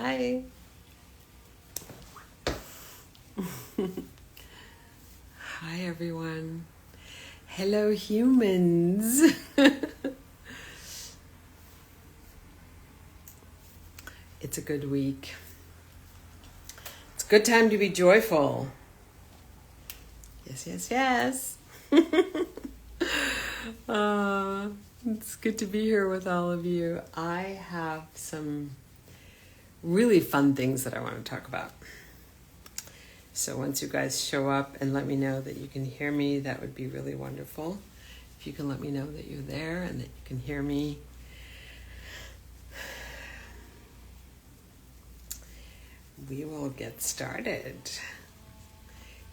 Hi. Hi, everyone. Hello, humans. It's a good week. It's a good time to be joyful. Yes, yes, yes. It's good to be here with all of you. I have some really fun things that I want to talk about. So once you guys show up and let me know that you can hear me, that would be really wonderful. If you can let me know that you're there and that you can hear me. We will get started.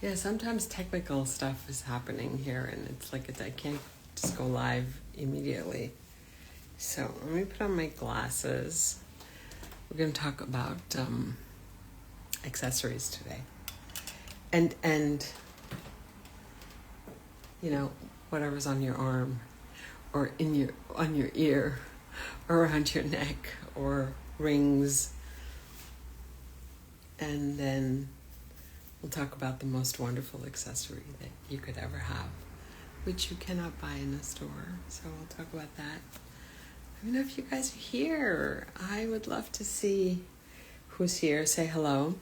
Yeah, sometimes technical stuff is happening here and it's like I can't just go live immediately. So let me put on my glasses. We're going to talk about accessories today. And you know, whatever's on your arm or on your ear or around your neck or rings. And then we'll talk about the most wonderful accessory that you could ever have, which you cannot buy in a store. So we'll talk about that. I don't know if you guys are here. I would love to see who's here. Say hello.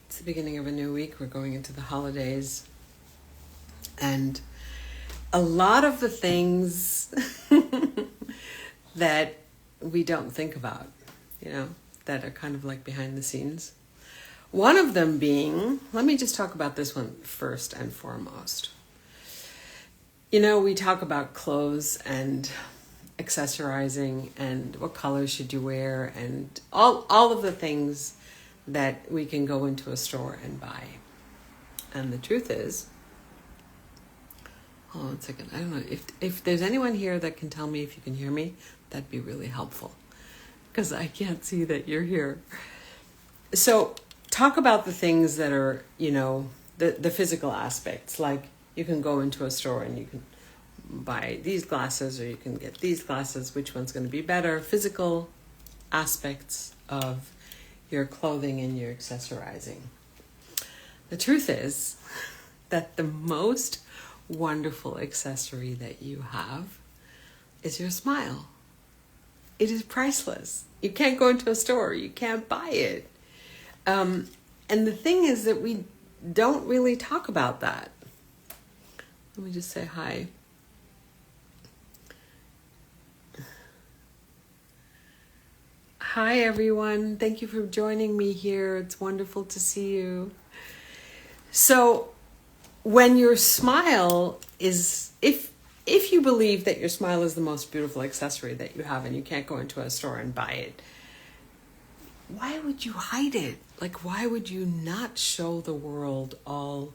It's the beginning of a new week. We're going into the holidays. And a lot of the things that we don't think about, you know, that are kind of like behind the scenes. One of them being, let me just talk about this one first and foremost. You know, we talk about clothes and accessorizing and what colors should you wear and all of the things that we can go into a store and buy. And the truth is, hold on a second, I don't know, if there's anyone here that can tell me if you can hear me, that'd be really helpful. Because I can't see that you're here. So talk about the things that are, you know, the physical aspects. Like you can go into a store and you can buy these glasses or you can get these glasses. Which one's going to be better? Physical aspects of your clothing and your accessorizing. The truth is that the most wonderful accessory that you have is your smile. It is priceless. You can't go into a store. You can't buy it. And the thing is that we don't really talk about that. Let me just say hi. Hi, everyone. Thank you for joining me here. It's wonderful to see you. So when your smile is, if you believe that your smile is the most beautiful accessory that you have and you can't go into a store and buy it, why would you hide it? Like, why would you not show the world all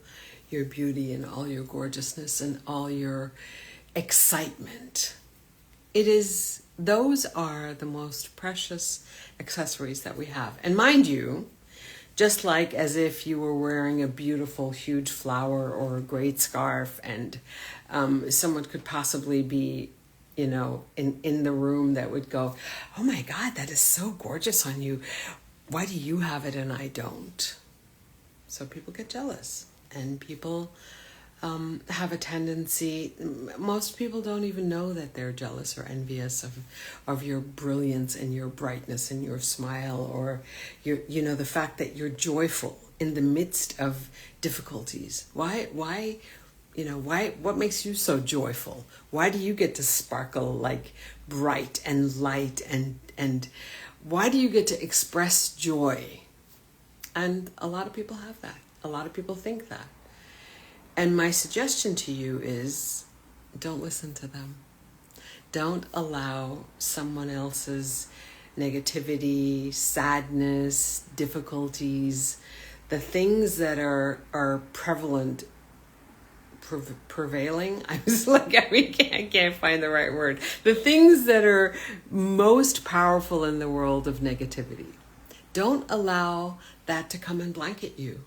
your beauty and all your gorgeousness and all your excitement? Those are the most precious accessories that we have. And mind you, just like as if you were wearing a beautiful, huge flower or a great scarf and someone could possibly be, you know, in the room that would go, oh my God, that is so gorgeous on you. Why do you have it and I don't? So people get jealous and people have a tendency, most people don't even know that they're jealous or envious of your brilliance and your brightness and your smile or your, you know, the fact that you're joyful in the midst of difficulties. Why, what makes you so joyful? Why do you get to sparkle like bright and light and why do you get to express joy? And a lot of people have that. A lot of people think that. And my suggestion to you is don't listen to them. Don't allow someone else's negativity, sadness, difficulties, the things that are prevalent, prevailing. I was like, I can't find the right word. The things that are most powerful in the world of negativity. Don't allow that to come and blanket you.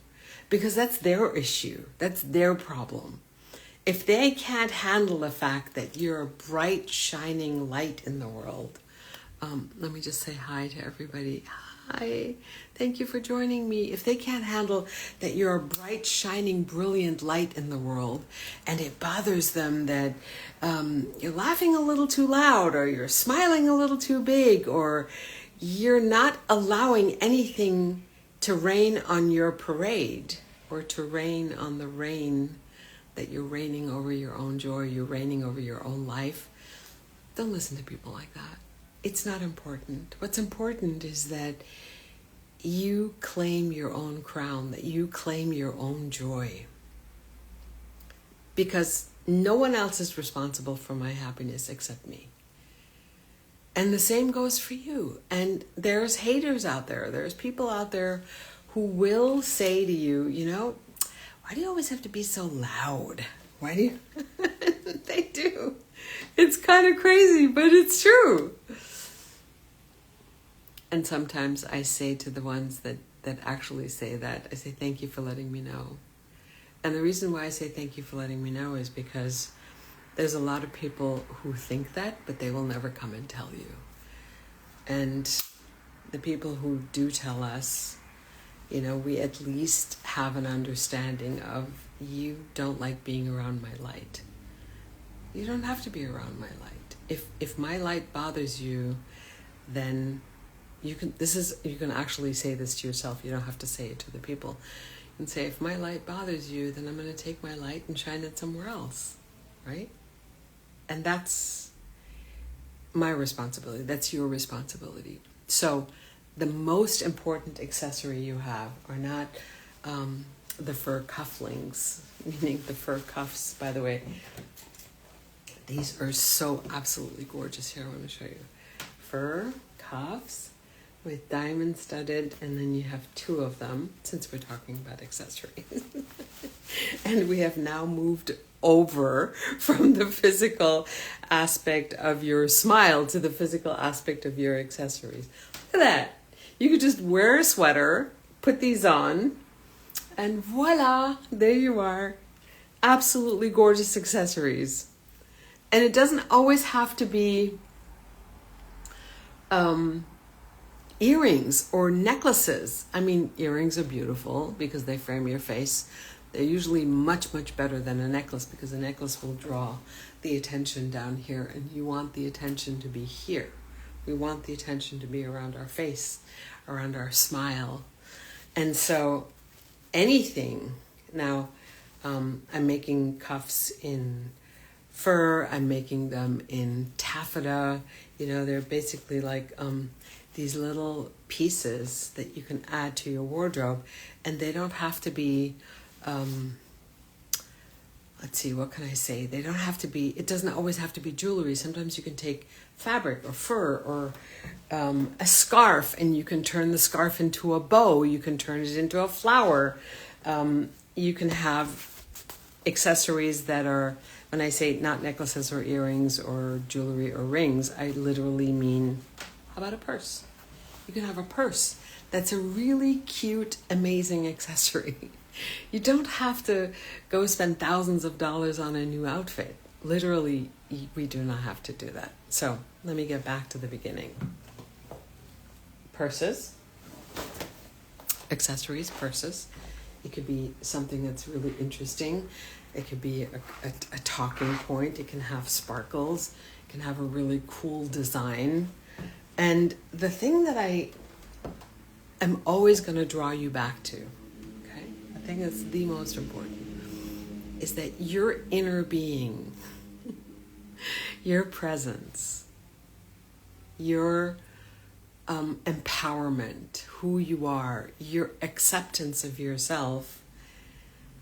Because that's their issue. That's their problem. If they can't handle the fact that you're a bright, shining light in the world, Let me just say hi to everybody. Hi, thank you for joining me. If they can't handle that you're a bright, shining, brilliant light in the world, and it bothers them that you're laughing a little too loud, or you're smiling a little too big, or you're not allowing anything to rain on your parade, or to rain on the rain, that you're raining over your own joy, you're raining over your own life, don't listen to people like that. It's not important. What's important is that you claim your own crown, that you claim your own joy. Because no one else is responsible for my happiness except me. And the same goes for you. And there's haters out there. There's people out there who will say to you, you know, why do you always have to be so loud? Why do you? They do. It's kind of crazy, but it's true. And sometimes I say to the ones that actually say that, I say, thank you for letting me know. And the reason why I say thank you for letting me know is because there's a lot of people who think that, but they will never come and tell you. And the people who do tell us, you know, we at least have an understanding of, you don't like being around my light. You don't have to be around my light. If my light bothers you, then you can actually say this to yourself. You don't have to say it to the people. You can say, if my light bothers you, then I'm going to take my light and shine it somewhere else, right? And that's my responsibility. That's your responsibility. So the most important accessory you have are not the fur cufflinks, meaning the fur cuffs. By the way, these are so absolutely gorgeous. Here, I want to show you. Fur cuffs with diamond studded, and then you have two of them, since we're talking about accessories. And we have now moved over from the physical aspect of your smile to the physical aspect of your accessories. Look at that. You could just wear a sweater, put these on, and voila, there you are. Absolutely gorgeous accessories. And it doesn't always have to be earrings or necklaces. I mean, earrings are beautiful because they frame your face. They're usually much, much better than a necklace, because a necklace will draw the attention down here, and you want the attention to be here. We want the attention to be around our face, around our smile. And so anything, now I'm making cuffs in fur, I'm making them in taffeta. You know, they're basically like these little pieces that you can add to your wardrobe, and they don't have to be, let's see, what can I say? They don't have to be, it doesn't always have to be jewelry. Sometimes you can take fabric or fur or a scarf, and you can turn the scarf into a bow. You can turn it into a flower. You can have accessories that are, when I say not necklaces or earrings or jewelry or rings, I literally mean, how about a purse? You can have a purse that's a really cute, amazing accessory. You don't have to go spend thousands of dollars on a new outfit. Literally, we do not have to do that. So let me get back to the beginning. Purses, accessories, purses. It could be something that's really interesting. It could be a talking point. It can have sparkles. It can have a really cool design. And the thing that I am always going to draw you back to, okay, I think that's the most important, is that your inner being, your presence, your empowerment, who you are, your acceptance of yourself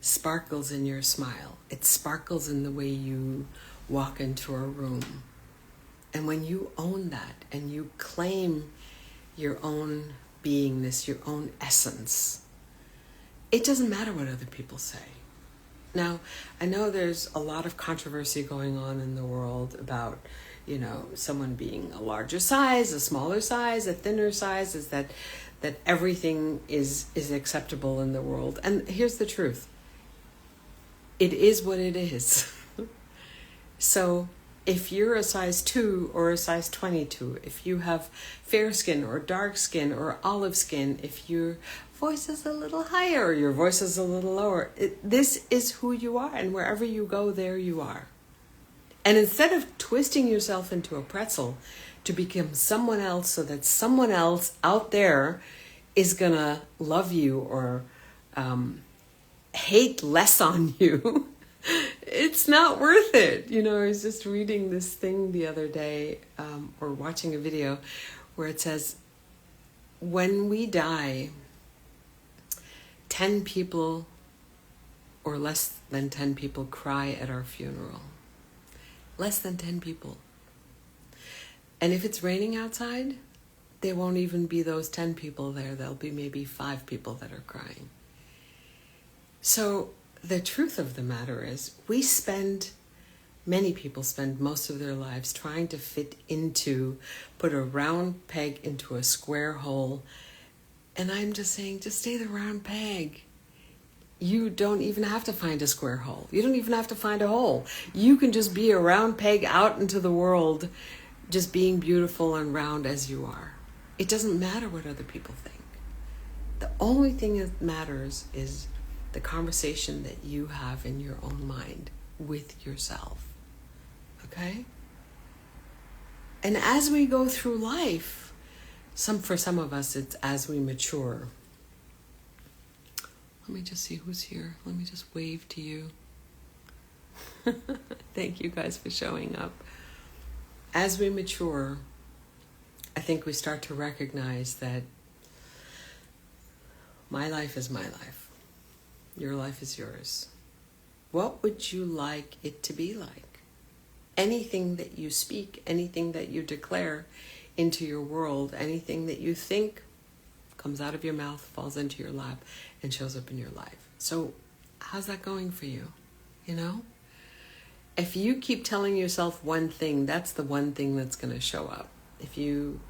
sparkles in your smile. It sparkles in the way you walk into a room. And when you own that and you claim your own beingness, your own essence, it doesn't matter what other people say. Now, I know there's a lot of controversy going on in the world about, you know, someone being a larger size, a smaller size, a thinner size, is that everything is acceptable in the world. And here's the truth. It is what it is. So if you're a size 2 or a size 22, if you have fair skin or dark skin or olive skin, if your voice is a little higher or your voice is a little lower, this is who you are, and wherever you go, there you are. And instead of twisting yourself into a pretzel to become someone else so that someone else out there is going to love you or hate less on you, it's not worth it. You know, I was just reading this thing the other day, or watching a video where it says, when we die, 10 people or less than 10 people cry at our funeral. Less than 10 people. And if it's raining outside, there won't even be those 10 people there. There'll be maybe 5 people that are crying. So the truth of the matter is, many people spend most of their lives trying to put a round peg into a square hole. And I'm just saying, just stay the round peg. You don't even have to find a square hole. You don't even have to find a hole. You can just be a round peg out into the world, just being beautiful and round as you are. It doesn't matter what other people think. The only thing that matters is the conversation that you have in your own mind with yourself. Okay? And as we go through life, for some of us, it's as we mature. Let me just see who's here. Let me just wave to you. Thank you guys for showing up. As we mature, I think we start to recognize that my life is my life. Your life is yours. What would you like it to be like? Anything that you speak, anything that you declare into your world, anything that you think comes out of your mouth, falls into your lap, and shows up in your life. So how's that going for you? You know? If you keep telling yourself one thing, that's the one thing that's going to show up. If you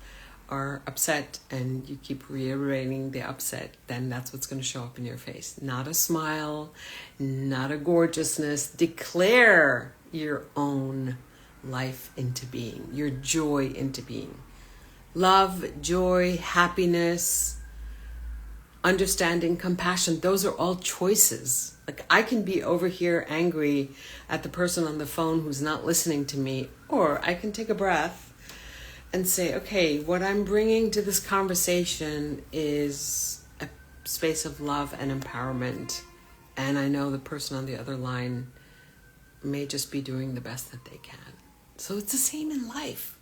are upset and you keep reiterating the upset, then that's what's going to show up in your face. Not a smile, not a gorgeousness. Declare your own life into being, your joy into being. Love, joy, happiness, understanding, compassion, those are all choices. Like, I can be over here angry at the person on the phone who's not listening to me, or I can take a breath and say, okay, what I'm bringing to this conversation is a space of love and empowerment. And I know the person on the other line may just be doing the best that they can. So it's the same in life.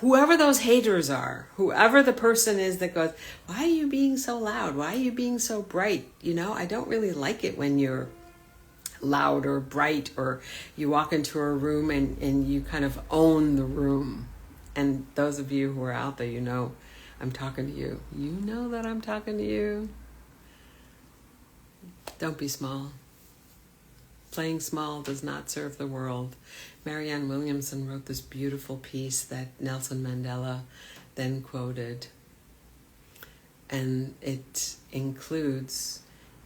Whoever those haters are, whoever the person is that goes, why are you being so loud? Why are you being so bright? You know, I don't really like it when you're loud or bright, or you walk into a room and you kind of own the room. And those of you who are out there, you know I'm talking to you. You know that I'm talking to you. Don't be small. Playing small does not serve the world. Marianne Williamson wrote this beautiful piece that Nelson Mandela then quoted. And it includes,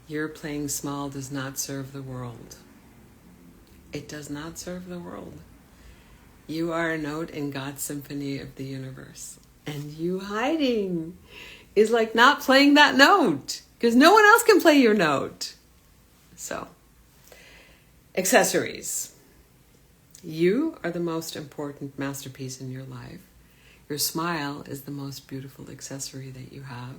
your playing small does not serve the world. It does not serve the world. You are a note in God's symphony of the universe. And you hiding is like not playing that note, because no one else can play your note. So, accessories. You are the most important masterpiece in your life. Your smile is the most beautiful accessory that you have,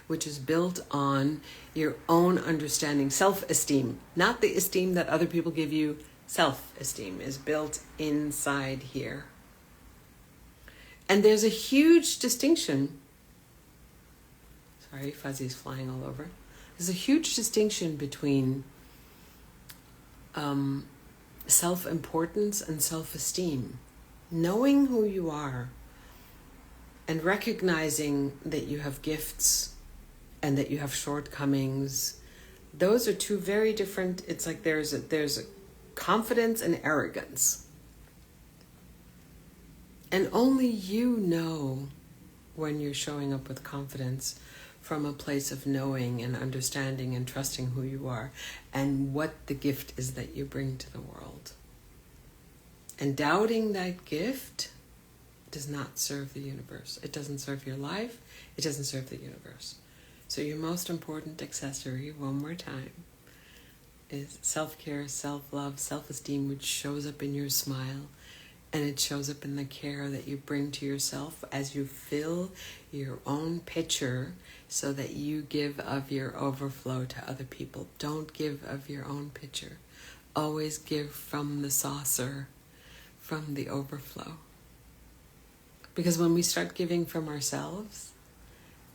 which is built on your own understanding, self-esteem, not the esteem that other people give you. Self-esteem is built inside here. And there's a huge distinction. Sorry, Fuzzy's flying all over. There's a huge distinction between self-importance and self-esteem. Knowing who you are and recognizing that you have gifts and that you have shortcomings, those are two very different. It's like there's a confidence and arrogance. And only you know when you're showing up with confidence from a place of knowing and understanding and trusting who you are and what the gift is that you bring to the world. And doubting that gift does not serve the universe. It doesn't serve your life. It doesn't serve the universe. So your most important accessory, one more time, is self-care, self-love, self-esteem, which shows up in your smile, and it shows up in the care that you bring to yourself as you fill your own pitcher so that you give of your overflow to other people. Don't give of your own pitcher. Always give from the saucer, from the overflow. Because when we start giving from ourselves,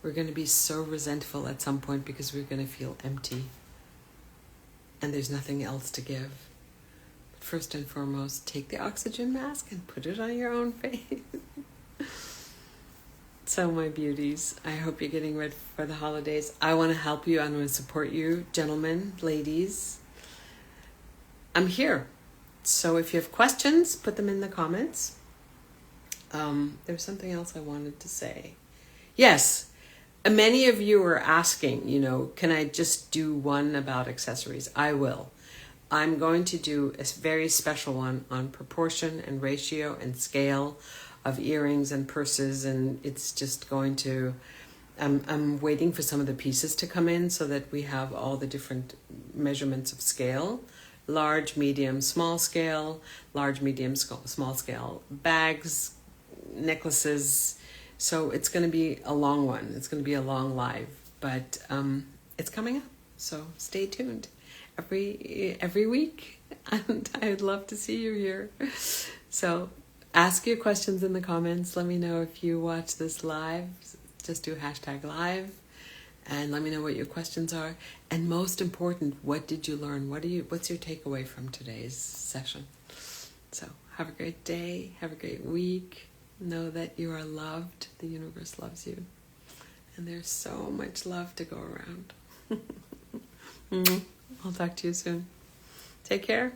we're going to be so resentful at some point because we're going to feel empty and there's nothing else to give. But first and foremost, take the oxygen mask and put it on your own face. So my beauties, I hope you're getting ready for the holidays. I want to help you. I want to support you, gentlemen, ladies. I'm here. So if you have questions, put them in the comments. There was something else I wanted to say. Yes, many of you are asking, can I just do one about accessories? I will. I'm going to do a very special one on proportion and ratio and scale of earrings and purses, and it's just going to... I'm waiting for some of the pieces to come in so that we have all the different measurements of scale. Large, medium, small scale, large, medium, small scale, bags, necklaces. So it's going to be a long one. It's going to be a long live, but it's coming up. So stay tuned every week, and I'd love to see you here. So ask your questions in the comments. Let me know if you watch this live. Just do #live. And let me know what your questions are. And most important, what did you learn? What's your takeaway from today's session? So have a great day. Have a great week. Know that you are loved. The universe loves you. And there's so much love to go around. I'll talk to you soon. Take care.